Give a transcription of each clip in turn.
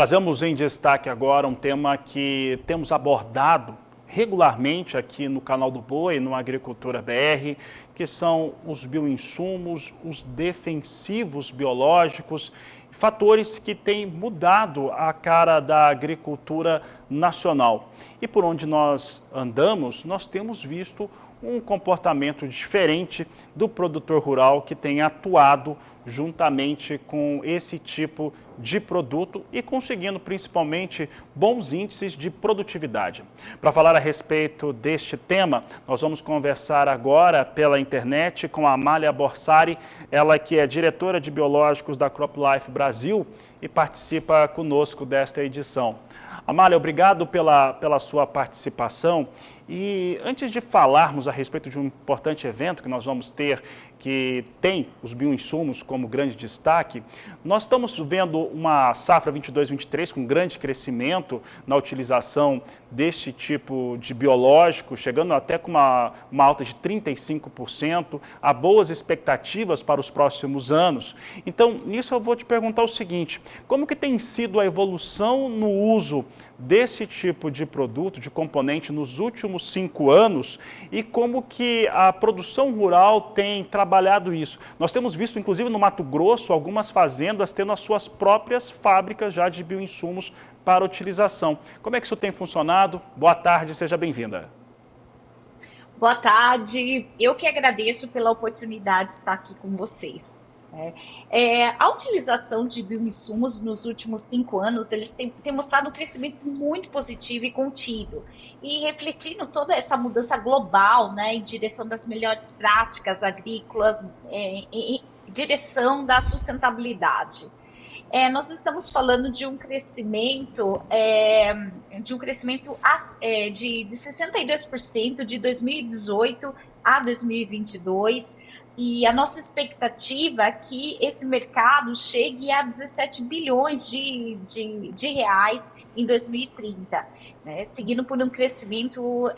Trazemos em destaque agora um tema que temos abordado regularmente aqui no canal do Boi, no Agricultura BR, que são os bioinsumos, os defensivos biológicos, fatores que têm mudado a cara da agricultura nacional. E por onde nós andamos, nós temos visto um comportamento diferente do produtor rural que tem atuado juntamente com esse tipo de produto e conseguindo principalmente bons índices de produtividade. Para falar a respeito deste tema, nós vamos conversar agora pela internet com a Amália Borsari, ela que é diretora de biológicos da CropLife Brasil e participa conosco desta edição. Amália, obrigado pela sua participação. E antes de falarmos a respeito de um importante evento que nós vamos ter, que tem os bioinsumos como grande destaque, nós estamos vendo uma safra 22-23 com grande crescimento na utilização deste tipo de biológico, chegando até com uma alta de 35%, há boas expectativas para os próximos anos. Então, nisso eu vou te perguntar o seguinte, como que tem sido a evolução no uso desse tipo de produto, de componente, nos últimos 5 anos e como que a produção rural tem trabalhado isso? Nós temos visto, inclusive, no Mato Grosso, algumas fazendas tendo as suas próprias fábricas já de bioinsumos para utilização. Como é que isso tem funcionado? Boa tarde, seja bem-vinda. Boa tarde, eu que agradeço pela oportunidade de estar aqui com vocês. A utilização de bioinsumos nos últimos 5 anos, eles têm mostrado um crescimento muito positivo e contínuo, e refletindo toda essa mudança global, né, em direção das melhores práticas agrícolas, em direção da sustentabilidade. Nós estamos falando de um crescimento de 62% de 2018 a 2022, e a nossa expectativa é que esse mercado chegue a 17 bilhões de reais em 2030, né, seguindo por um crescimento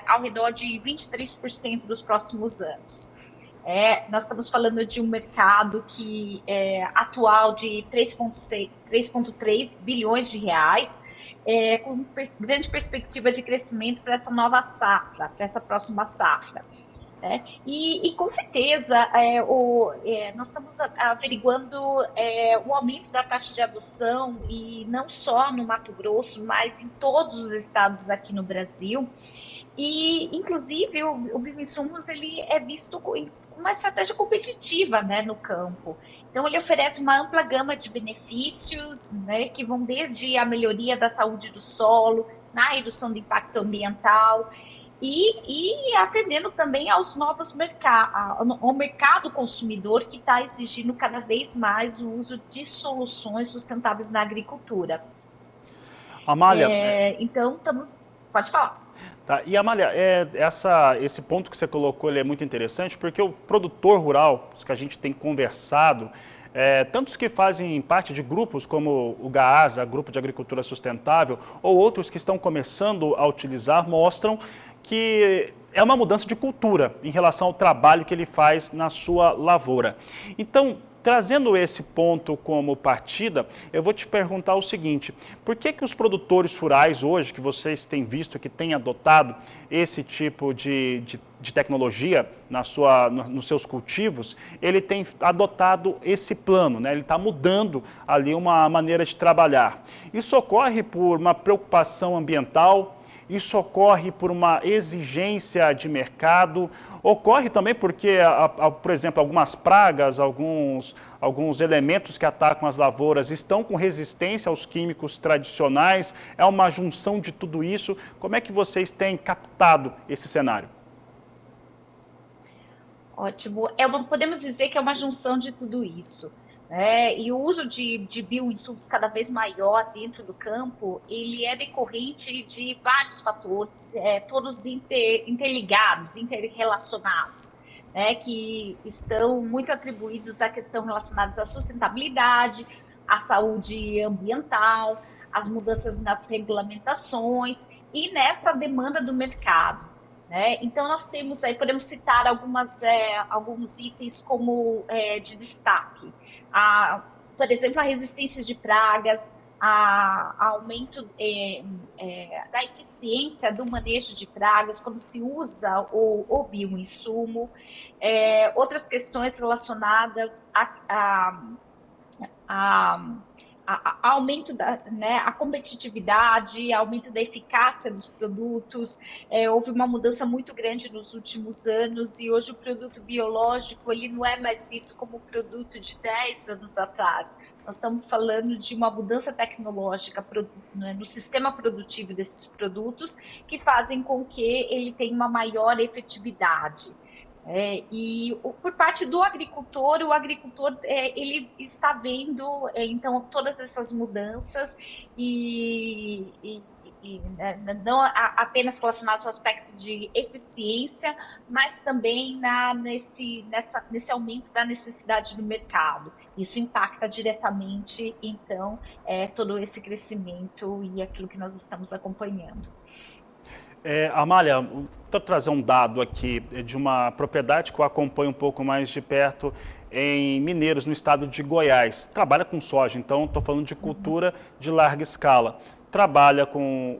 ao redor de 23% nos próximos anos. Nós estamos falando de um mercado que atual de 3,3 bilhões de reais, com grande perspectiva de crescimento para essa nova safra, para essa próxima safra. E com certeza nós estamos averiguando o aumento da taxa de adoção, e não só no Mato Grosso, mas em todos os estados aqui no Brasil. E, inclusive, o bioinsumos ele é visto com uma estratégia competitiva, né, no campo. Então, ele oferece uma ampla gama de benefícios, né, que vão desde a melhoria da saúde do solo, na redução do impacto ambiental, e atendendo também aos novos ao mercado consumidor, que está exigindo cada vez mais o uso de soluções sustentáveis na agricultura. Amália, Então, pode falar. Tá. E, Amália, esse ponto que você colocou ele é muito interessante, porque o produtor rural, os que a gente tem conversado, tantos que fazem parte de grupos como o GAAS, Grupo de Agricultura Sustentável, ou outros que estão começando a utilizar, mostram que é uma mudança de cultura em relação ao trabalho que ele faz na sua lavoura. Então, trazendo esse ponto como partida, eu vou te perguntar o seguinte, por que os produtores rurais hoje, que vocês têm visto que têm adotado esse tipo de tecnologia nos seus cultivos, ele tem adotado esse plano, né? Ele está mudando ali uma maneira de trabalhar. Isso ocorre por uma preocupação ambiental? Isso ocorre por uma exigência de mercado, ocorre também porque, por exemplo, algumas pragas, alguns elementos que atacam as lavouras estão com resistência aos químicos tradicionais, é uma junção de tudo isso. Como é que vocês têm captado esse cenário? Ótimo. Podemos dizer que é uma junção de tudo isso. E o uso de bioinsumos cada vez maior dentro do campo, ele é decorrente de vários fatores, todos interligados, interrelacionados, que estão muito atribuídos à questão relacionadas à sustentabilidade, à saúde ambiental, às mudanças nas regulamentações e nessa demanda do mercado. Então, nós temos aí, podemos citar alguns itens como de destaque. Por exemplo, a resistência de pragas, aumento da eficiência do manejo de pragas, quando se usa o bioinsumo, outras questões relacionadas a aumento a competitividade, aumento da eficácia dos produtos. Houve uma mudança muito grande nos últimos anos e hoje o produto biológico ele não é mais visto como produto de 10 anos atrás. Nós estamos falando de uma mudança tecnológica no sistema produtivo desses produtos que fazem com que ele tenha uma maior efetividade. E por parte do agricultor, o agricultor ele está vendo então todas essas mudanças não apenas relacionadas ao aspecto de eficiência, mas também nesse aumento da necessidade do mercado. Isso impacta diretamente, então, todo esse crescimento e aquilo que nós estamos acompanhando. Amália, vou trazer um dado aqui de uma propriedade que eu acompanho um pouco mais de perto em Mineiros, no estado de Goiás. Trabalha com soja, então estou falando de cultura de larga escala. Trabalha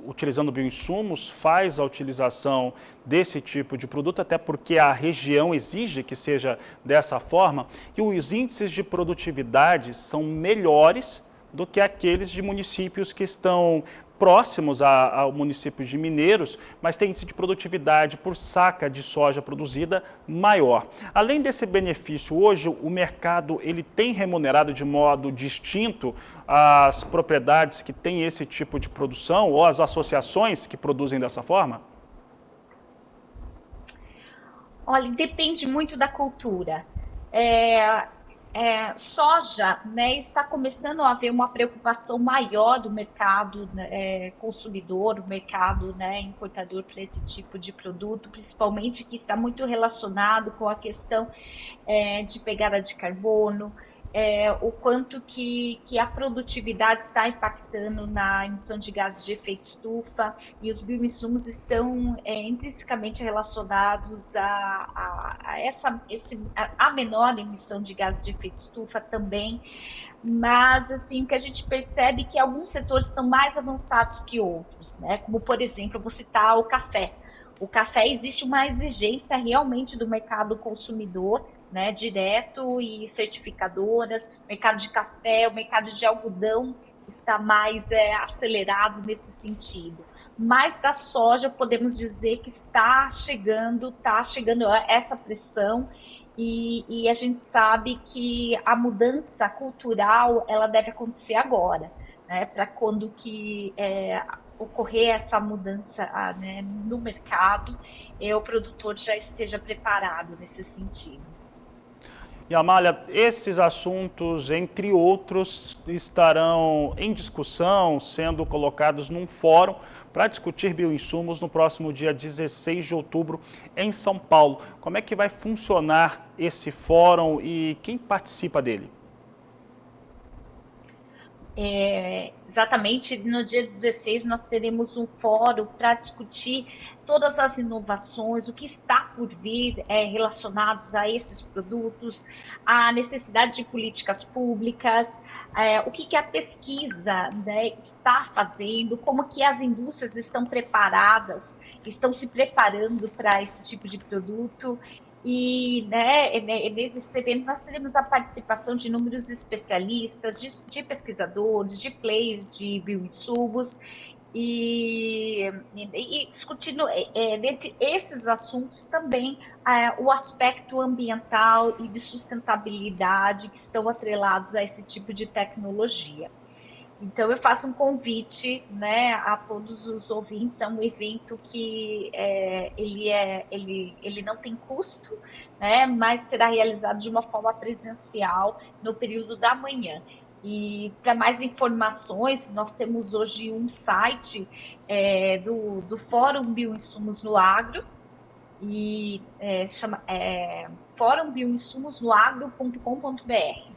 utilizando bioinsumos, faz a utilização desse tipo de produto, até porque a região exige que seja dessa forma, e os índices de produtividade são melhores do que aqueles de municípios que estão próximos ao município de Mineiros, mas tem índice de produtividade por saca de soja produzida maior. Além desse benefício, hoje o mercado ele tem remunerado de modo distinto as propriedades que têm esse tipo de produção ou as associações que produzem dessa forma? Olha, depende muito da cultura. Soja, né, está começando a haver uma preocupação maior do mercado consumidor, o mercado importador para esse tipo de produto, principalmente que está muito relacionado com a questão de pegada de carbono, o quanto que a produtividade está impactando na emissão de gases de efeito estufa, e os bioinsumos estão intrinsecamente relacionados a menor emissão de gases de efeito estufa também. Mas assim, o que a gente percebe é que alguns setores estão mais avançados que outros, né? Como, por exemplo, eu vou citar o café. O café, existe uma exigência realmente do mercado consumidor, né, direto, e certificadoras, mercado de café, o mercado de algodão está mais acelerado nesse sentido. Mas da soja, podemos dizer que está chegando essa pressão, e a gente sabe que a mudança cultural ela deve acontecer agora, né, para quando que ocorrer essa mudança né, no mercado, o produtor já esteja preparado nesse sentido. E Amália, esses assuntos, entre outros, estarão em discussão, sendo colocados num fórum para discutir bioinsumos no próximo dia 16 de outubro em São Paulo. Como é que vai funcionar esse fórum e quem participa dele? Exatamente, no dia 16 nós teremos um fórum para discutir todas as inovações, o que está por vir relacionados a esses produtos, a necessidade de políticas públicas, o que a pesquisa, né, está fazendo, como que as indústrias estão preparadas, estão se preparando para esse tipo de produto. E nesse evento nós teremos a participação de inúmeros especialistas, de pesquisadores, de players de bioinsumos, e discutindo dentre esses assuntos também o aspecto ambiental e de sustentabilidade que estão atrelados a esse tipo de tecnologia. Então, eu faço um convite, né, a todos os ouvintes. É um evento que ele não tem custo, né, mas será realizado de uma forma presencial no período da manhã. E para mais informações, nós temos hoje um site do Fórum Bioinsumos no Agro, e chama forumbioinsumosnoagro.com.br.